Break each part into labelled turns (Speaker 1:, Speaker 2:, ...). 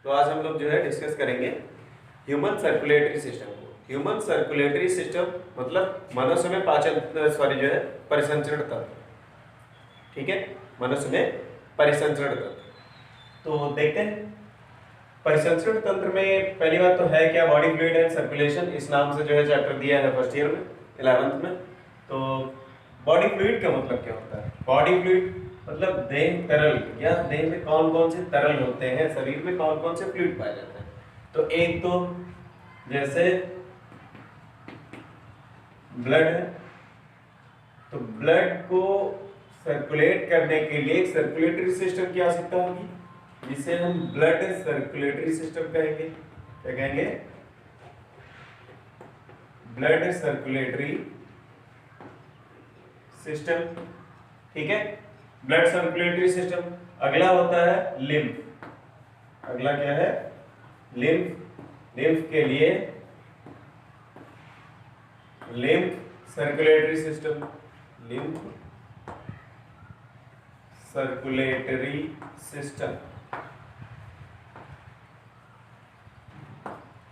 Speaker 1: तो आज हम लोग जो है डिस्कस करेंगे ह्यूमन सर्कुलेटरी सिस्टम को। ह्यूमन सर्कुलेटरी सिस्टम मतलब मनुष्य में पाचन जो है परिसंचरण तंत्र, ठीक है, मनुष्य में परिसंचरण तंत्र। तो देखते हैं परिसंचरण तंत्र में पहली बात तो है क्या, बॉडी फ्लूइड एंड सर्कुलेशन, इस नाम से जो है चैप्टर दिया है फर्स्ट ईयर में 11th में। तो बॉडी फ्लूइड का मतलब क्या होता है? बॉडी फ्लूइड मतलब देह तरल, या देह में कौन कौन से तरल होते हैं, शरीर में कौन कौन से फ्लूइड पाए जाते हैं। तो एक तो जैसे ब्लड है, तो ब्लड को सर्कुलेट करने के लिए एक सर्कुलेटरी सिस्टम की आवश्यकता होगी, जिसे हम ब्लड सर्कुलेटरी सिस्टम कहेंगे। क्या कहेंगे? ब्लड सर्कुलेटरी सिस्टम, ठीक है, ब्लड सर्कुलेटरी सिस्टम। अगला होता है लिम्फ। अगला क्या है? लिम्फ। लिम्फ के लिए lymph circulatory system, lymph circulatory system,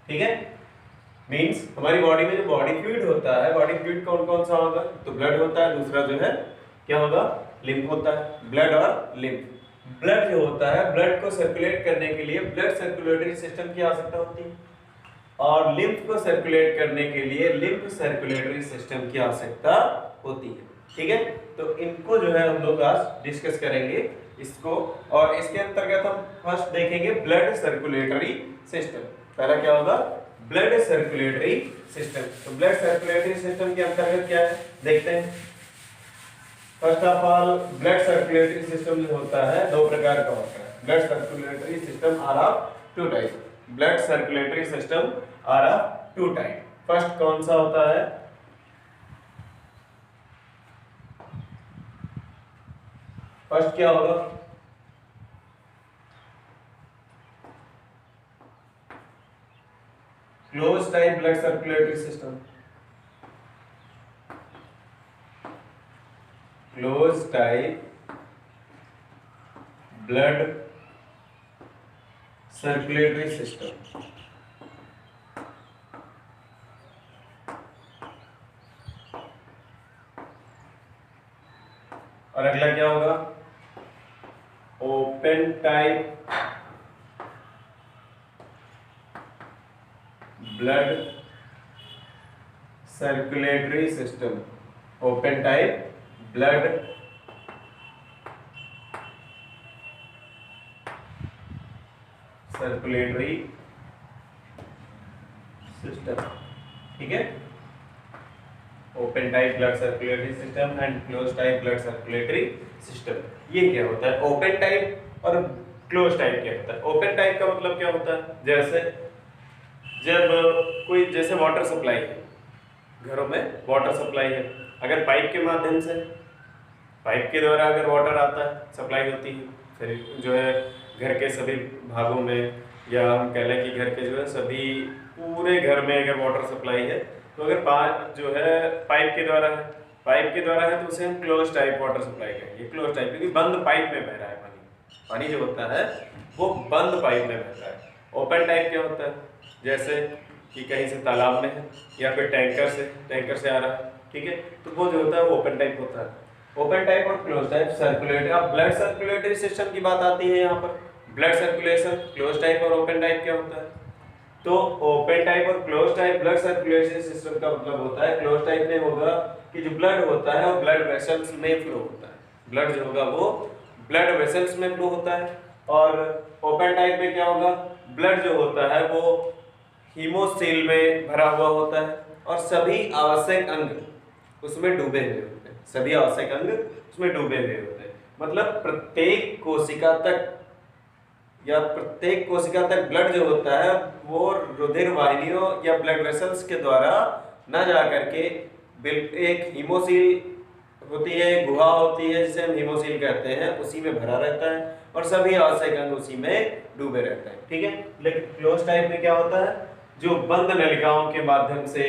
Speaker 1: ठीक है। मींस हमारी बॉडी में जो बॉडी फ्लूइड होता है, बॉडी फ्लूइड कौन कौन सा होगा? तो ब्लड होता है, दूसरा जो है क्या होगा? लिम्फ होता है। ब्लड और लिम्फ। ब्लड जो होता है, ब्लड को सर्कुलेट करने के लिए ब्लड सर्कुलेटरी सिस्टम की आवश्यकता होती है, और लिम्फ को सर्कुलेट करने के लिए लिम्फ सर्कुलेटरी सिस्टम की आवश्यकता होती है, ठीक है। तो इनको जो है हम लोग आज डिस्कस करेंगे इसको, और इसके अंतर्गत हम फर्स्ट देखेंगे ब्लड सर्कुलेटरी सिस्टम। पहला क्या होगा? Blood circulatory system. तो ब्लड सर्कुलेटरी सिस्टम के अंतर्गत क्या है देखते हैं। First of all blood circulatory system जो होता है दो प्रकार का होता है। Blood circulatory system are of two type. Blood circulatory system are of two type. First कौन सा होता है? फर्स्ट क्या होगा? Close type blood circulatory system. Close type blood circulatory system. और अगला क्या होगा? Open type blood circulatory system. Open type blood circulatory system, ठीक है। Open type blood circulatory system and close type blood circulatory system. ये क्या होता है? ओपन टाइप और क्लोज टाइप क्या होता है? ओपन टाइप का मतलब क्या होता है? जैसे जब कोई जैसे वाटर सप्लाई है, घरों में वाटर सप्लाई है, अगर पाइप के माध्यम से, पाइप के द्वारा अगर वाटर आता है, सप्लाई होती है, फिर जो है घर के सभी भागों में, या हम कह लें कि घर के जो है सभी पूरे घर में अगर वाटर सप्लाई है, तो अगर जो है पाइप के द्वारा है, पाइप के द्वारा है, तो उसे हम क्लोज टाइप वाटर सप्लाई कहेंगे। क्लोज टाइप क्योंकि बंद पाइप में बह रहा है पानी। पानी जो होता है वो बंद पाइप में बहता है। ओपन टाइप क्या होता है? जैसे कि कहीं से तालाब में है, या फिर टैंकर से आ रहा है, ठीक है, तो वो जो होता है वो ओपन टाइप होता है। ओपन टाइप और क्लोज टाइप सर्कुलेटरी। अब ब्लड सर्कुलेटरी सिस्टम की बात आती है यहाँ पर। ब्लड सर्कुलेशन, क्लोज टाइप और ओपन टाइप क्या होता है? तो ओपन टाइप और close type blood circulation system का मतलब होता है, क्लोज टाइप में होगा कि जो ब्लड होता है वो ब्लड वेसल्स में फ्लो होता है। ब्लड जो होगा वो ब्लड वेसल्स में फ्लो होता है। और ओपन टाइप में क्या होगा? ब्लड जो होता है वो हीमोसील में भरा हुआ होता है, और सभी आवश्यक अंग उसमें डूबे हुए होते हैं। सभी आवश्यक अंग उसमें डूबे हुए होते हैं। मतलब प्रत्येक कोशिका तक, या प्रत्येक कोशिका तक ब्लड जो होता है वो रुधिर वाहिनियों या ब्लड वेसल्स के द्वारा न जा करके एक हीमोसील होती है, गुहा होती है जिसे हम हीमोसील कहते हैं, उसी में भरा रहता है, और सभी आवश्यक अंग उसी में डूबे रहते हैं, ठीक है। लेकिन क्लोज टाइप में क्या होता है? जो बंद नलिकाओं के माध्यम से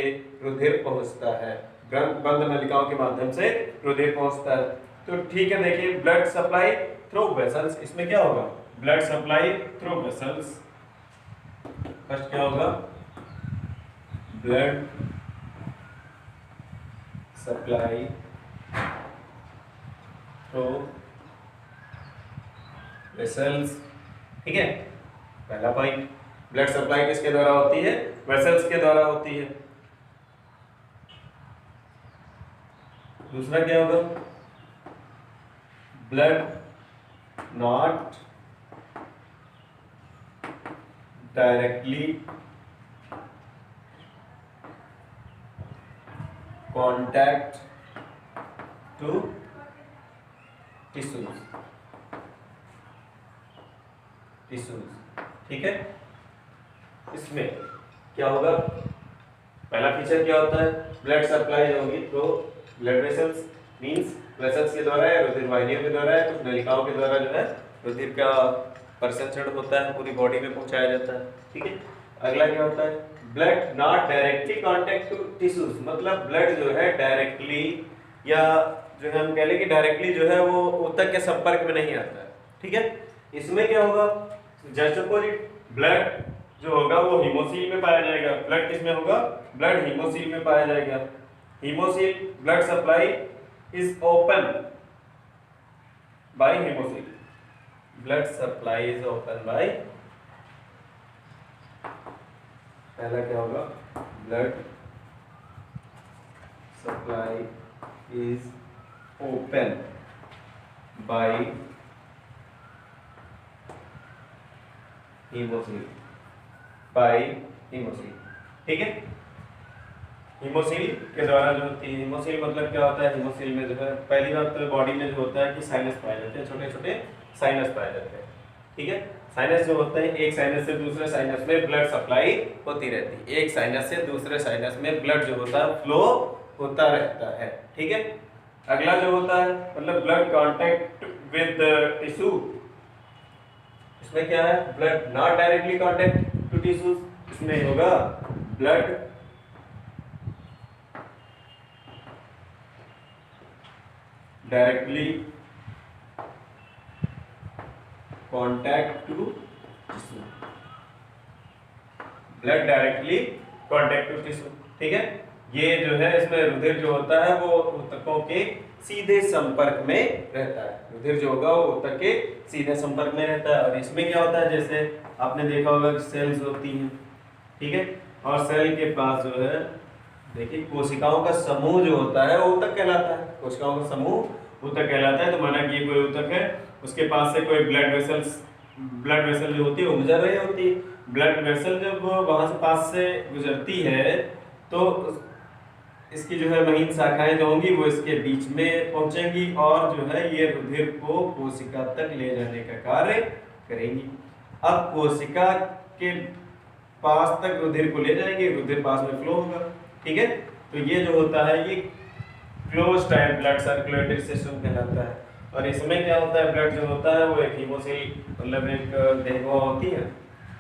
Speaker 1: रुधिर पहुंचता है, बंद नलिकाओं के माध्यम से रुधिर पहुंचता है। तो ठीक है, देखिए ब्लड सप्लाई थ्रू वेसल्स, इसमें क्या होगा? Blood supply through vessels, first क्या होगा, ब्लड सप्लाई थ्रू वेसल्स, ठीक है, पहला पॉइंट। ब्लड सप्लाई किसके द्वारा होती है, वेसल्स के द्वारा होती है। दूसरा क्या होगा, blood not directly contact to tissues, ठीक है। इसमें क्या होगा, पहला फीचर क्या होता है, ब्लड सप्लाई होगी तो ब्लड वेसल्स मींस वेसल्स के द्वारा है, रुधिर वाहिनियों के द्वारा है, कुछ नलिकाओं के द्वारा जो है रुधिर का परिसंचरण होता है, पूरी बॉडी में पहुंचाया जाता है, ठीक है। अगला क्या होता है, blood not directly contact to tissues, मतलब ब्लड जो है डायरेक्टली या जो है हम कह लें कि डायरेक्टली जो है वो ऊतक के संपर्क में नहीं आता है, ठीक है। इसमें क्या होगा, जस्ट अपोजिट, ब्लड जो होगा वो हीमोसील में पाया जाएगा। ब्लड किसमें होगा, ब्लड हीमोसील में पाया जाएगा। Haemocoel, blood supply is open by haemocoel, blood supply is open by, पहला क्या होगा, blood supply is open by haemocoel, by haemocoel, ठीक है। हीमोसील के द्वारा जो होती है, हीमोसील मतलब क्या होता है, हीमोसील में जो है पहली बात तो बॉडी में जो होता है कि साइनस पाए जाते हैं, छोटे छोटे साइनस पाए जाते हैं, ठीक है। साइनस जो होते हैं, एक साइनस से दूसरे साइनस में ब्लड सप्लाई होती रहती है, एक साइनस से दूसरे साइनस में ब्लड जो होता है फ्लो होता रहता है, ठीक है। अगला जो होता है मतलब ब्लड कांटेक्ट विद टिश्यू, इसमें क्या है, blood not directly contact to tissues, इसमें होगा blood directly contact to tissue, blood directly contact to tissue, ठीक है। ये जो है इसमें रुधिर जो होता है वो ऊतकों के सीधे संपर्क में रहता है, रुधिर जो होगा वो ऊतक के सीधे संपर्क में रहता है। और इसमें क्या होता है, जैसे आपने देखा होगा कि सेल्स होती हैं, ठीक है, और सेल के पास जो है देखिए कोशिकाओं का समूह जो होता है वो ऊतक कहलाता है, कोशिकाओं का समूह ऊतक कहलाता है। तो माना कि ये कोई ऊतक है, उसके पास से कोई ब्लड वेसल जो होती है वो गुजर रही होती है। ब्लड वेसल जब वहां से पास से गुजरती है तो इसकी जो है महीन शाखाएं जो होंगी वो इसके बीच में पहुंचेंगी और जो है ये रुधिर को कोशिका तक ले जाने का कार्य करेंगी। अब कोशिका के पास तक रुधिर को ले जाएंगे, रुधिर पास में फ्लो होगा, ठीक है। तो ये जो होता है ये close type blood circulatory system कहलाता है। और इसमें क्या होता है, ब्लड जो होता है वो एक हीमोसील मतलब एक देहगुआ होती है,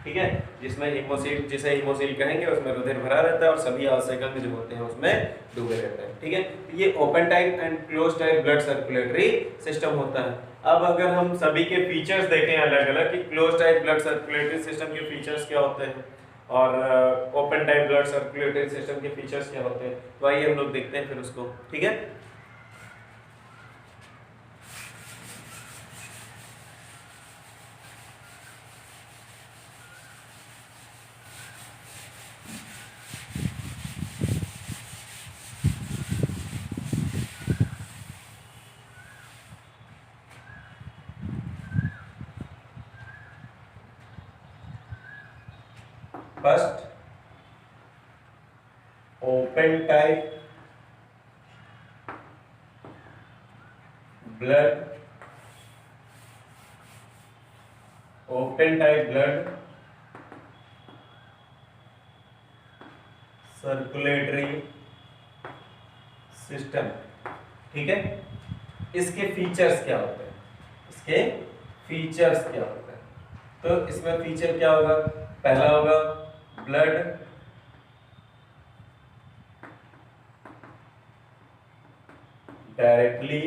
Speaker 1: ठीक है, जिसमें हीमोसील, जिसे हीमोसील कहेंगे, उसमें रुधिर भरा रहता है और सभी आवश्यक अंग जो होते हैं उसमें डूबे रहते हैं, ठीक है। ये open type and close type blood circulatory system होता है। अब अगर हम सभी के फीचर्स देखें अलग अलग कि close type blood circulatory system के फीचर्स क्या होते हैं और open type blood circulatory system के फीचर्स क्या होते हैं, तो आइए हम लोग देखते हैं फिर उसको, ठीक है। First open type blood, open type blood circulatory system, ठीक है। इसके फीचर्स क्या होते हैं, इसके फीचर्स क्या होते हैं, तो इसमें फीचर क्या होगा, पहला होगा blood directly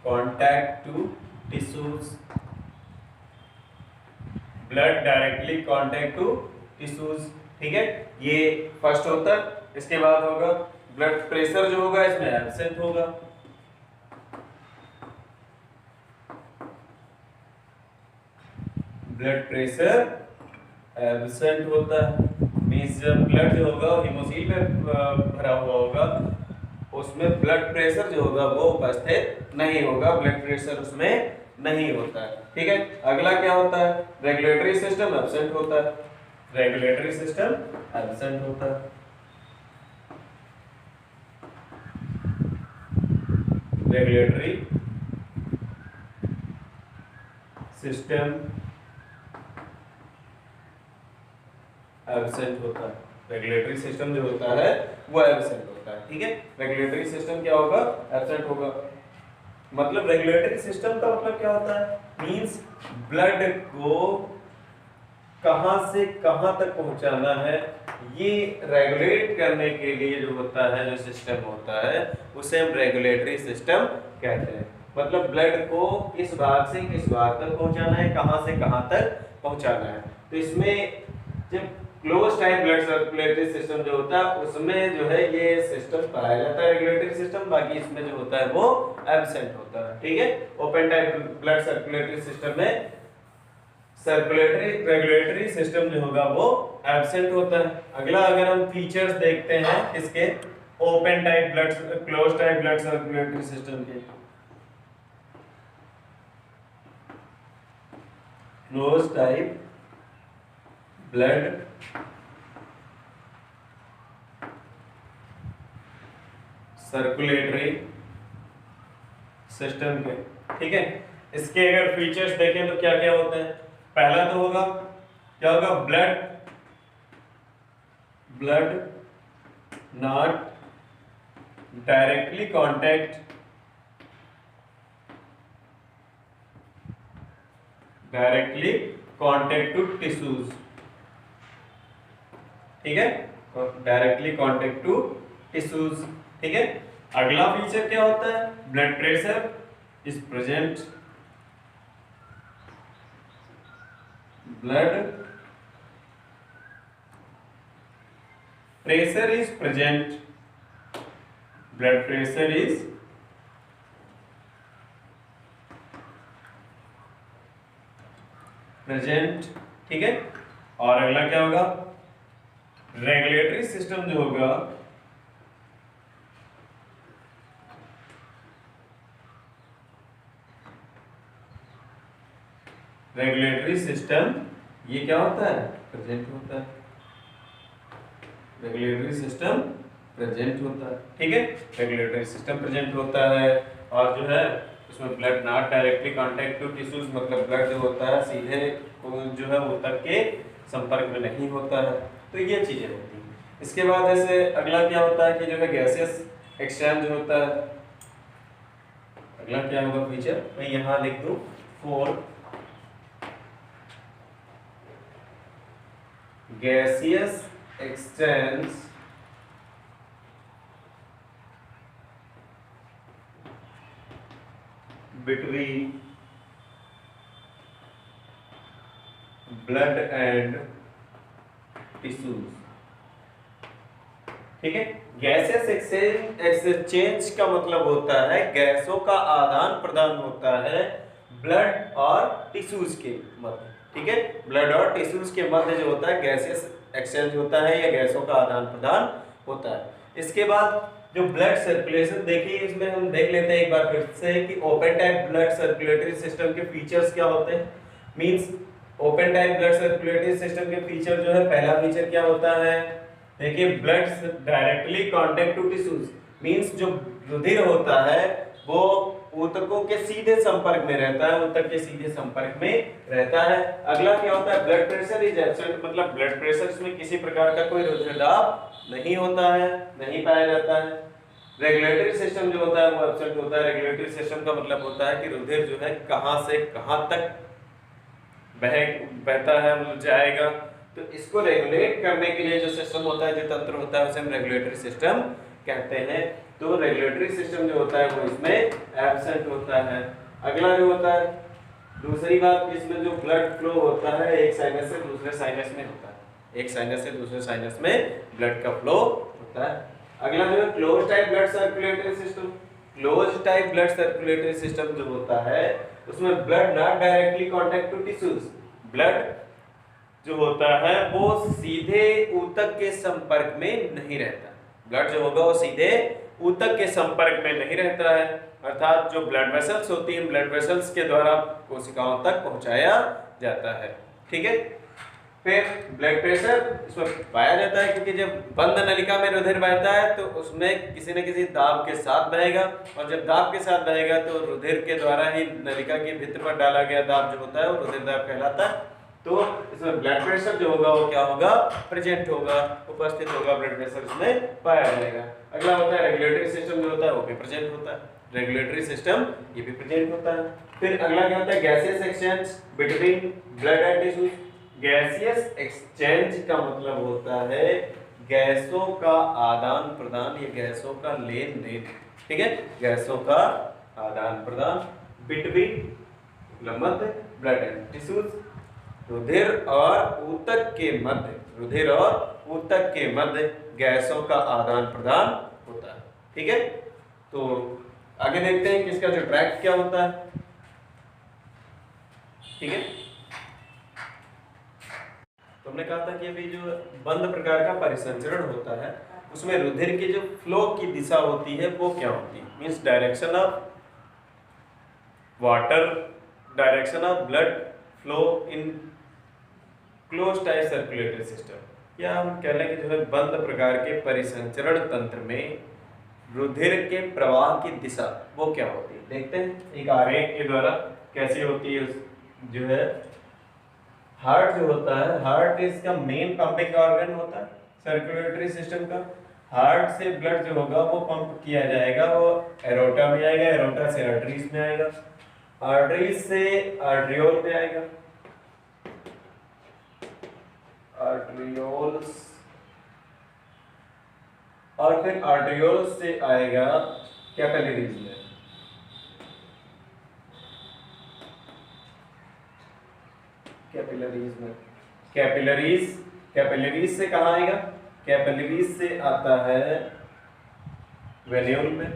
Speaker 1: contact to tissues, blood directly contact to tissues, ठीक है, ये फर्स्ट होता है। इसके बाद होगा ब्लड प्रेशर जो होगा इसमें एब्सेंट होगा, ब्लड प्रेशर एब्सेंट होता है, मींस जब ब्लड जो होगा हिमोसिल में भरा हुआ होगा उसमें ब्लड प्रेशर जो होगा वो उपस्थित नहीं होगा, ब्लड प्रेशर उसमें नहीं होता है, ठीक है। अगला क्या होता है, रेगुलेटरी सिस्टम एब्सेंट होता है, रेगुलेटरी सिस्टम एब्सेंट होता है, रेगुलेटरी सिस्टम एब्सेंट होता है, रेगुलेटरी सिस्टम जो होता है वो एब्सेंट होता है, ठीक है। रेगुलेटरी सिस्टम क्या होगा, एब्सेंट होगा। मतलब रेगुलेटरी सिस्टम का मतलब क्या होता है, मींस ब्लड को कहां से कहां तक पहुंचाना है, ये रेगुलेट करने के लिए जो होता है, जो सिस्टम होता है उसे हम रेगुलेटरी सिस्टम कहते हैं। मतलब ब्लड को किस भाग से किस भाग तक पहुंचाना है, कहां से कहां तक पहुंचाना है। तो इसमें जब close type blood circulatory system जो होता है उसमें जो है ये सिस्टम पाया जाता है रेगुलेटरी सिस्टम, बाकी इसमें जो होता है वो एब्सेंट होता है, ठीक है। Open type blood circulatory system में सर्कुलेटरी रेगुलेटरी सिस्टम जो होगा वो एब्सेंट होता है। अगला अगर हम फीचर्स देखते हैं इसके open type blood close type blood circulatory system के, close type blood circulatory system के, ठीक है। इसके अगर फीचर्स देखें तो क्या क्या होते हैं, पहला तो होगा क्या होगा, blood not directly contact to tissues, ठीक है, डायरेक्टली कांटेक्ट टू टिश्यूज, ठीक है। अगला फीचर क्या होता है, blood pressure is present, blood pressure is present, blood pressure is present, ठीक है। और अगला क्या होगा, रेगुलेटरी सिस्टम जो होगा रेगुलेटरी सिस्टम ये क्या होता है, प्रेजेंट होता है, रेगुलेटरी सिस्टम प्रेजेंट होता है, ठीक है। रेगुलेटरी सिस्टम प्रेजेंट होता है और जो है उसमें blood not directly contact to tissues, मतलब ब्लड जो होता है सीधे जो है ऊतक के संपर्क में नहीं होता है, तो ये चीजें होती हैं। इसके बाद ऐसे अगला क्या होता है कि जो है गैसेस एक्सचेंज होता है। अगला क्या होगा फीचर, मैं यहाँ लिख दूं 4 gaseous exchange between blood and tissues, ठीक है। गैसेस एक्सचेंज का मतलब होता है गैसों का आदान प्रदान होता है ब्लड और टिश्यूज के मध्य, ठीक है। ब्लड और टिश्यूज के मध्य जो होता है गैसेस एक्सचेंज होता है या गैसों का आदान प्रदान होता है। इसके बाद जो ब्लड सर्कुलेशन देखिए, इसमें हम देख लेते हैं एक बार फिर से कि open type blood circulatory system के फीचर्स क्या होते हैं। Means open type blood circulatory system के फीचर जो है, पहला फीचर क्या होता है, देखिए blood directly contact to tissues, means जो रुधिर होता है वो ऊतकों के सीधे संपर्क में रहता है, ऊतक के सीधे संपर्क में रहता है। अगला क्या होता है, ब्लड प्रेशर इज एब्सेंट, मतलब ब्लड प्रेशर में किसी प्रकार का कोई रुधिर दाब नहीं होता है, नहीं पाया जाता है। रेगुलेटरी सिस्टम जो होता है वो एब्सेंट होता है। रेगुलेटरी सिस्टम का मतलब होता है कि रुधिर जो है कहां से कहां तक बहता है, मतलब जाएगा, तो इसको रेगुलेट करने के लिए जो सिस्टम होता है, जो तंत्र होता है उसे हम रेगुलेटरी सिस्टम कहते हैं। तो रेगुलेटरी सिस्टम जो होता है वो इसमें एब्सेंट होता है। अगला जो होता है दूसरी बात, इसमें जो ब्लड फ्लो होता है एक साइनस से दूसरे साइनस में होता है, एक साइनस से दूसरे साइनस में ब्लड का फ्लो होता है। अगला जो है close type blood circulatory system. Close type blood circulatory system जो होता है उसमें blood not directly contact to tissues, blood जो होता है वो सीधे ऊतक के संपर्क में नहीं रहता, ब्लड जो होगा वो सीधे ऊतक के संपर्क में नहीं रहता है, अर्थात जो ब्लड वेसल्स होती हैं ब्लड वेसल्स के द्वारा कोशिकाओं तक पहुंचाया जाता है। ठीक है, फिर ब्लड प्रेशर इसमें पाया जाता है क्योंकि जब बंद नलिका में रुधिर बहता है तो उसमें किसी न किसी दाब के साथ बहेगा, और जब दाब के साथ बहेगा तो रुधिर के द्वारा ही नलिका के भीतर पर डाला गया दाब जो होता है वो रुधिर दाब कहलाता है। तो इसमें ब्लड प्रेशर जो होगा वो क्या होगा, प्रेजेंट होगा, उपस्थित होगा, ब्लड प्रेशर इसमें पाया जाएगा। अगला होता है रेगुलेटरी सिस्टम जो होता है वो भी प्रेजेंट होता है, रेगुलेटरी सिस्टम ये भी प्रेजेंट होता है। फिर अगला क्या होता है, gaseous exchange between blood and tissues. Gaseous exchange का मतलब होता है गैसों का आदान प्रदान या गैसों का लेन देन। ठीक है, गैसों का आदान प्रदान बिटवीन मध्य ब्लड एंड टिश्यूज, रुधिर और ऊतक के मध्य, रुधिर और ऊतक के मध्य गैसों का आदान प्रदान होता है। ठीक है, तो आगे देखते हैं कि इसका जो ट्रैक्ट क्या होता है। ठीक है, तो हमने कहा था कि अभी जो बंद प्रकार का परिसंचरण होता है उसमें रुधिर की जो फ्लो की दिशा होती है वो क्या होती है, means direction of water, direction of blood flow in close type circulatory system. या हम कह लें कि जो है बंद प्रकार के परिसंचरण तंत्र में रुधिर के प्रवाह की दिशा वो क्या होती है, देखते हैं एक आरेख के द्वारा कैसी होती है। जो है हार्ट जो होता है, हार्ट इसका मेन पंपिंग ऑर्गन होता है सर्कुलेटरी सिस्टम का। हार्ट से ब्लड जो होगा वो पंप किया जाएगा, वो एरोटा में आएगा, एरोटा से आर्टरीज में आएगा, आर्टरीज से आर्ट्रियोल में आएगा, आर्ट्रियोल्स, और फिर आर्ट्रियोल्स से आएगा कैपिलरीज में। कैपिलरीज में, कैपिलरीज से कहाँ आएगा, कैपिलरीज से आता है वेन्यूल में,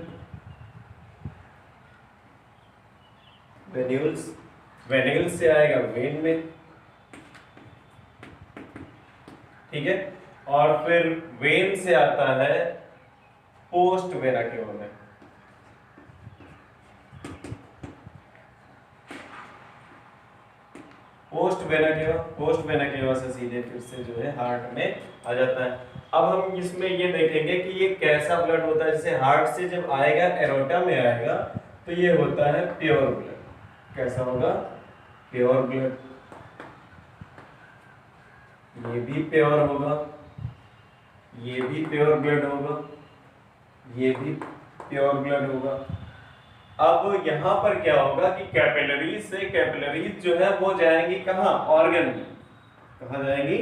Speaker 1: वेन्यूल से आएगा वेन में। ठीक है, और फिर वेन से आता है पोस्ट वेना केवा में। पोस्ट वेना केवा से सीधे फिर से जो है हार्ट में आ जाता है। अब हम इसमें ये देखेंगे कि ये कैसा ब्लड होता है, जैसे हार्ट से जब आएगा एरोटा में आएगा तो ये होता है प्योर ब्लड। कैसा होगा, प्योर ब्लड, ये भी प्योर होगा, ये भी प्योर ब्लड होगा, ये भी प्योर ब्लड होगा। अब यहाँ पर क्या होगा कि कैपिलरीज से, कैपिलरीज जो है वो जाएंगी कहाँ, ऑर्गन में। कहाँ जाएंगी,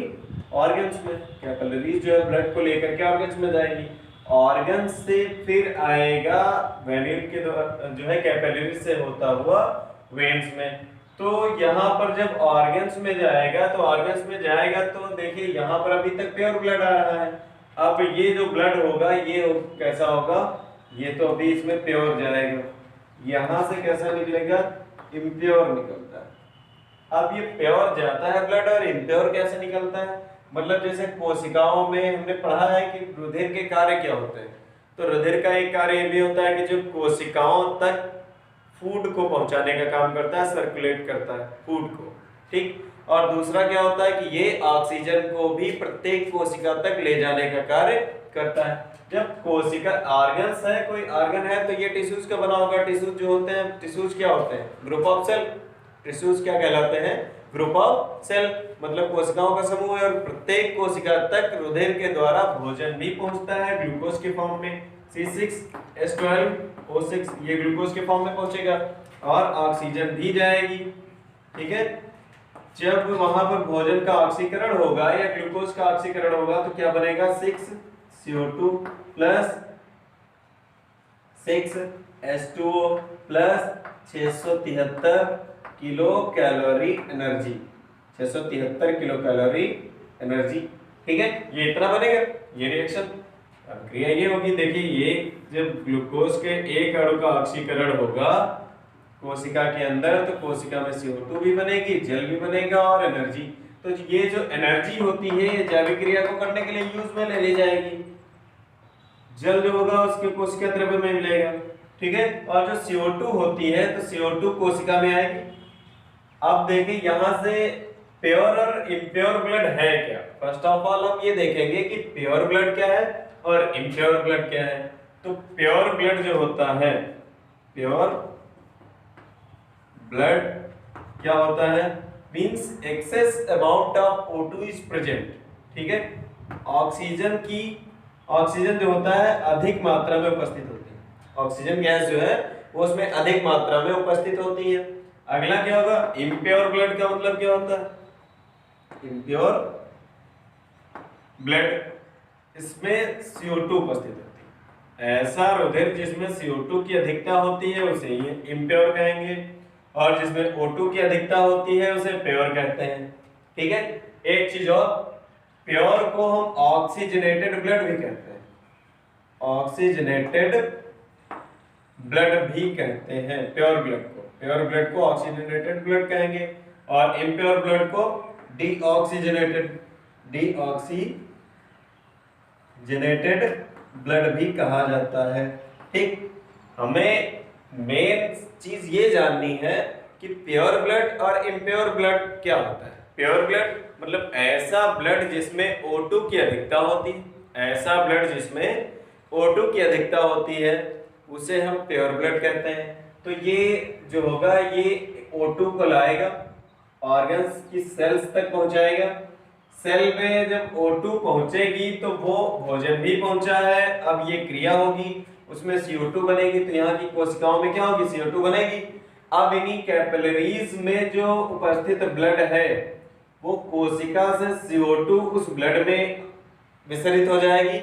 Speaker 1: ऑर्गन्स में। कैपिलरीज जो है ब्लड को लेकर के ऑर्गन्स में जाएंगी, ऑर्गन से फिर आएगा वेन्यूल के द्वारा जो है कैपिलरीज से होता हुआ वेन्स में। तो यहाँ पर जब ऑर्गन्स में जाएगा तो ऑर्गन्स में जाएगा तो देखिए यहाँ पर अभी तक प्योर ब्लड आ रहा है। अब ये जो ब्लड होगा ये कैसा होगा, ये तो अभी इसमें प्योर जाएगा, यहाँ से कैसा निकलेगा, इम्प्योर निकलता है। अब ये प्योर जाता है ब्लड और इम्प्योर कैसे निकलता है, मतलब जैसे कोशिकाओं में हमने पढ़ा है कि रुधिर के कार्य क्या होते हैं, तो रुधिर का एक कार्य ये भी होता है कि जो कोशिकाओं तक फूड को पहुंचाने का काम करता है, सर्कुलेट करता है फूड को। ठीक, और दूसरा क्या होता है कि ये ऑक्सीजन को भी प्रत्येक कोशिका तक ले जाने का कार्य करता है। जब कोशिका ऑर्गन्स है, कोई ऑर्गन है तो ये टिश्यूज का बना होगा। टिश्यूज जो होते हैं, टिश्यूज क्या होते हैं, ग्रुप ऑफ सेल। टिश्यूज क्या कहलाते हैं, ग्रुप ऑफ सेल, मतलब कोशिकाओं का समूह है और प्रत्येक कोशिका तक रुधिर के द्वारा भोजन भी पहुंचता है ग्लूकोज के फॉर्म में, C6H12O6 ये ग्लूकोज के फॉर्म में पहुंचेगा और ऑक्सीजन भी जाएगी। ठीक है, जब वहां पर भोजन का ऑक्सीकरण होगा या ग्लूकोज का ऑक्सीकरण होगा तो क्या बनेगा, 6CO2 plus 6H2O plus 673 kilo calorie energy, 673 kilo calorie energy. ठीक है, ये इतना बनेगा। ये रिएक्शन क्रिया ये होगी, देखिए ये जब ग्लूकोज के एक अणु का ऑक्सीकरण होगा कोशिका के अंदर, तो कोशिका में CO2 भी बनेगी, जल भी बनेगा और एनर्जी। तो ये जो एनर्जी होती है ये जैविक क्रिया को करने के लिए यूज में ले ली जाएगी। जल जो होगा उसके कोशिका द्रव्य में मिलेगा। ठीक है, और जो CO2 होती है तो CO2 कोशिका में आएगी। अब देखिए यहां से प्योर और इम्प्योर ब्लड है क्या। फर्स्ट ऑफ ऑल हम ये देखेंगे कि प्योर ब्लड क्या है और इम्प्योर ब्लड क्या है। तो प्योर ब्लड जो होता है, प्योर ब्लड क्या होता है, means excess amount of O2 is present. ठीक है, ऑक्सीजन जो होता है अधिक मात्रा में उपस्थित होती है। ऑक्सीजन गैस जो है वो उसमें अधिक मात्रा में उपस्थित होती है। अगला क्या होगा, इम्प्योर ब्लड का मतलब क्या होता है, इम्प्योर ब्लड, इसमें CO2 उपस्थित होती है। ऐसा रुधिर जिसमें CO2 की अधिकता होती है उसे ये इम्प्योर कहेंगे, और जिसमें O2 की अधिकता होती है उसे प्योर कहते हैं। ठीक है, एक चीज और, प्योर को हम ऑक्सीजनेटेड ब्लड भी कहते हैं, ऑक्सीजनेटेड ब्लड भी कहते हैं प्योर ब्लड को। प्योर ब्लड को ऑक्सीजनेटेड ब्लड कहेंगे और इम्प्योर ब्लड को डीऑक्सीजनेटेड ब्लड भी कहा जाता है। ठीक, हमें मेन चीज ये जाननी है कि प्योर ब्लड और इम्प्योर ब्लड क्या होता है। प्योर ब्लड मतलब ऐसा ब्लड जिसमें O2 की अधिकता होती है, ऐसा ब्लड जिसमें O2 की अधिकता होती है उसे हम प्योर ब्लड कहते हैं। तो ये जो होगा ये O2 को लाएगा, ऑर्गन्स की सेल्स तक पहुंचाएगा। सेल में जब O2 पहुंचेगी तो वो भोजन भी पहुंचा है। अब ये क्रिया होगी, उसमें CO2 बनेगी, तो यहाँ की कोशिकाओं में क्या होगी, CO2 बनेगी। अब इन्हीं कैपिलरीज में जो उपस्थित ब्लड है वो कोशिका से CO2 उस ब्लड में विसरित हो जाएगी,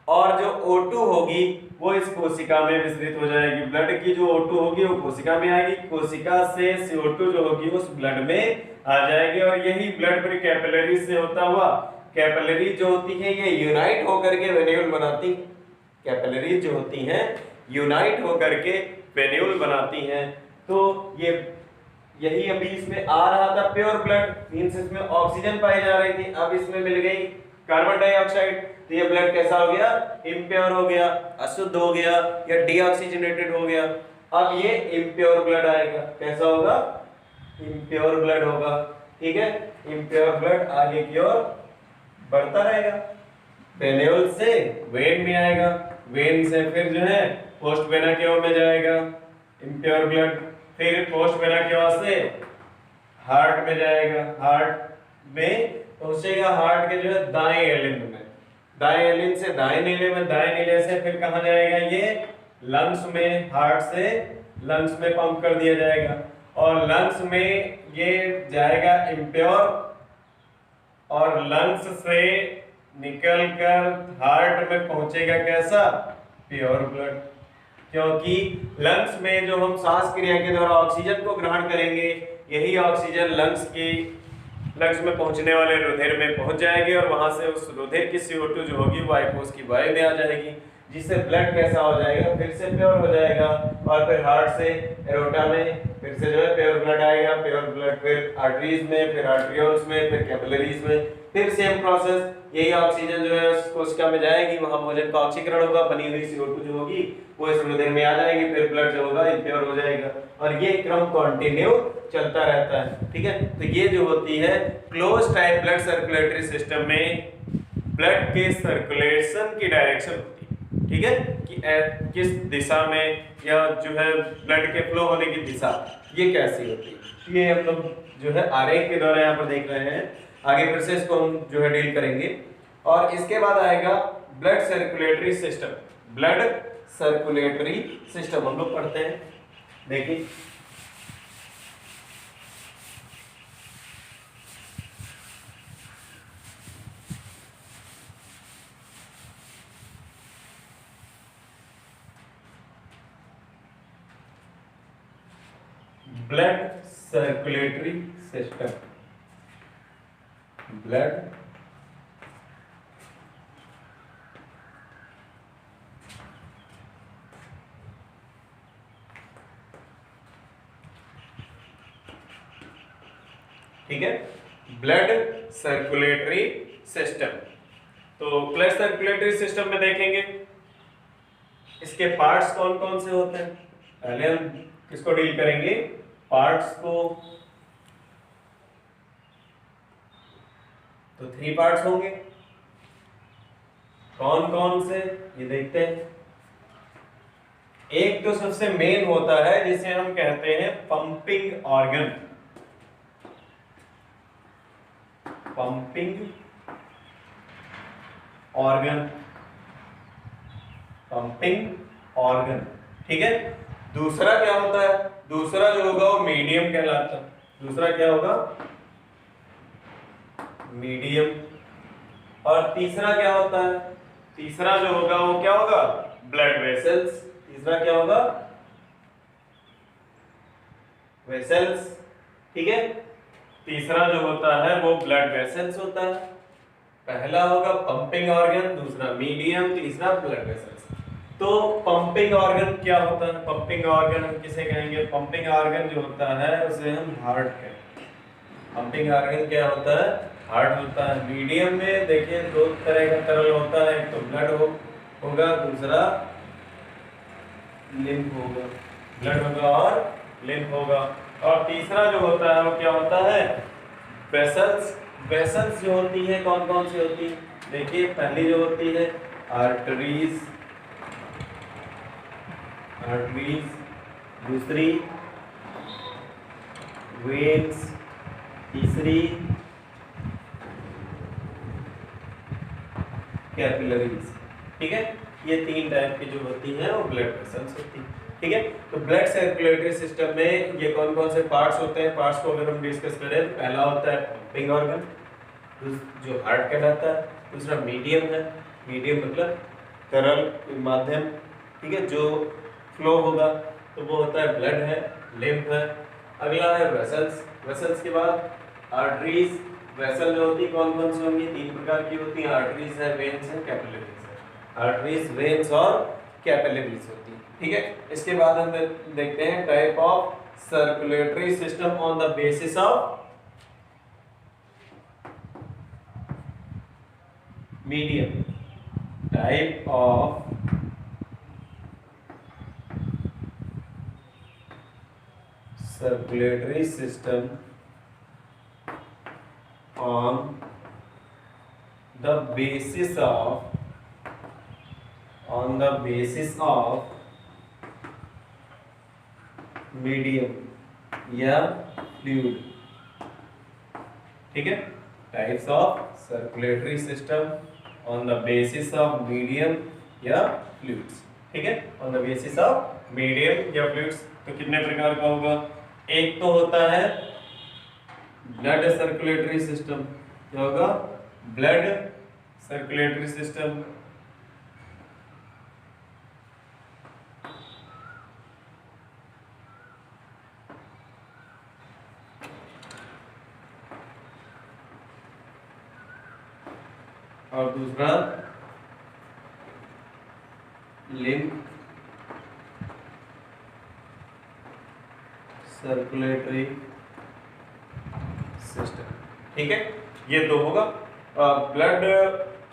Speaker 1: और जो O2 होगी वो इस कोशिका में विसरित हो जाएगी। ब्लड की जो O2 होगी वो कोशिका में आएगी, कोशिका से CO2 जो होगी उस ब्लड में आ जाएगी, और यही ब्लड पूरी कैपिलरी से होता हुआ, कैपिलरी जो होती है ये यूनाइट होकर के वेन्यूल बनाती, कैपिलरी जो होती हैं यूनाइट होकर के वेन्यूल बनाती हैं। तो ये यही अभी इसमें आ रहा था प्योर ब्लड, मींस इसमें ऑक्सीजन पाई जा रही थी, अब इसमें मिल गई कार्बन डाइऑक्साइड, तो ये ब्लड कैसा हो गया, इम्प्योर हो गया, अशुद्ध हो गया या डीऑक्सीजनेटेड हो गया। अब ये इम्प्योर ब्लड आएगा, कैसा होगा, इम्प्योर ब्लड होगा। ठीक है, इम्प्योर ब्लड आगे की ओर बढ़ता रहेगा, वेन्यूल से वेन में आएगा, वेन से फिर जो है पोस्ट वेना की ओर में जाएगा इम्प्योर ब्लड, फिर पोस्ट वेना की ओर से हार्ट में जाएगा, हार्ट में पहुंचेगा, हार्ट के जो है दाएं एलिन में, दाएं एलिन से दाएं नीले में, दाएं नीले से फिर कहां जाएगा, ये लंग्स में, हार्ट से लंग्स में पंप कर दिया जाएगा, और लंग्स में ये जाएगा इम्प्योर, और लंग्स से निकलकर हार्ट में पहुंचेगा कैसा, प्योर ब्लड। क्योंकि लंग्स में जो हम सांस क्रिया के द्वारा ऑक्सीजन को ग्रहण करेंगे, यही ऑक्सीजन लंग्स में पहुंचने वाले रुधिर में पहुंच जाएगी, और वहां से उस रुधिर की CO2 जो होगी वो आइकोस की वायु में आ जाएगी, जिससे ब्लड कैसा हो जाएगा, फिर से प्योर हो जाएगा, और फिर हार्ट से एरोटा में फिर से जो है प्योर ब्लड आएगा, प्योर ब्लड फिर आर्टरीज में, फिर आर्ट्रियोल्स में, फिर कैपिलरीज में, फिर सेम प्रोसेस, यही ऑक्सीजन जो है उस कोशिका में जाएगी, वहां भोजन का ऑक्सीकरण होगा, बनी हुई CO2 जो होगी वो इस रुधिर में आ जाएगी, फिर ब्लड जो होगा इम्प्योर हो जाएगा, और ये क्रम कंटिन्यू चलता रहता है। ठीक है, तो ये जो होती है close type blood circulatory system में ब्लड के सर्कुलेशन की डायरेक्शन होती है। ठीक है, कि किस दिशा में या जो है ब्लड के फ्लो होने की दिशा ये कैसी होती है, ये हम लोग जो है आरेख के द्वारा यहाँ पर देख रहे हैं। आगे फिर से इसको हम जो है डील करेंगे, और इसके बाद आएगा blood circulatory system. Blood circulatory system हम लोग पढ़ते हैं, देखिए ब्लड सर्कुलेटरी सिस्टम, ब्लड ठीक है, ब्लड सर्कुलेटरी सिस्टम। तो ब्लड सर्कुलेटरी सिस्टम में देखेंगे इसके पार्ट्स कौन कौन से होते हैं। पहले हम किसको डील करेंगे, पार्ट्स को। तो 3 पार्ट्स होंगे, कौन कौन से ये देखते हैं। एक तो सबसे मेन होता है जिसे हम कहते हैं pumping organ, pumping organ, pumping organ, ठीक है। दूसरा क्या होता है, दूसरा जो होगा वो मीडियम कहलाता है। दूसरा क्या होगा, मीडियम। और तीसरा क्या होता है, तीसरा जो होगा वो क्या होगा, ब्लड वेसल्स। तीसरा क्या होगा, वेसल्स, ठीक है। तीसरा जो होता है वो ब्लड वेसल्स होता है। पहला होगा पंपिंग ऑर्गन, दूसरा मीडियम, तीसरा ब्लड वेसल्स। तो पंपिंग ऑर्गन क्या होता है, पंपिंग ऑर्गन हम किसे कहेंगे, पंपिंग ऑर्गन जो होता है उसे हम हार्ट कहेंगे। पंपिंग ऑर्गन क्या होता है, हार्ट होता है। मीडियम में देखिए 2 तरह का तरल होता है, एक तो ब्लड होगा, दूसरा लिम्फ होगा, ब्लड होगा और लिम्फ होगा। और तीसरा जो होता है वो क्या होता है, वेसल्स। वेसल्स जो होती है कौन कौन सी होती है, देखिए पहली जो होती है आर्टरीज, आर्टरीज, दूसरी वेन्स, तीसरी कैपिलरीज, ठीक है। ये 3 टाइप की जो होती हैं वो ब्लड वेसल्स होती हैं, ठीक है। तो ब्लड सर्कुलेटरी सिस्टम में ये कौन कौन से पार्ट्स होते हैं, पार्ट्स को अगर हम डिस्कस करें तो पहला होता है पंपिंग ऑर्गन जो हार्ट कहलाता है, दूसरा मीडियम है, मीडियम मतलब तरल माध्यम, ठीक है, जो फ्लो होगा, तो वो होता है ब्लड है, लिम्फ है। अगला है वेसल्स, वेसल्स के बाद आर्टरीज। वेसल जो होती है कौन कौन सी होंगी, 3 प्रकार की होती हैं, आर्टरीज है, वेन्स है, कैपिलरीज है। आर्टरीज, वेन्स और कैपिलरीज होती है, ठीक है। इसके बाद हम देखते हैं type of circulatory system on the basis of medium, type of circulatory system on the basis of medium या fluid, ठीक है। Types of circulatory system on the basis of medium या फ्लूइड्स, ठीक है, on the basis of medium या fluids. तो कितने प्रकार का होगा, एक तो होता है ब्लड सर्कुलेटरी सिस्टम, क्या होगा, ब्लड सर्कुलेटरी सिस्टम। और दूसरा लिम्फ सर्कुलेटरी सिस्टम, ठीक है। ये दो होगा। ब्लड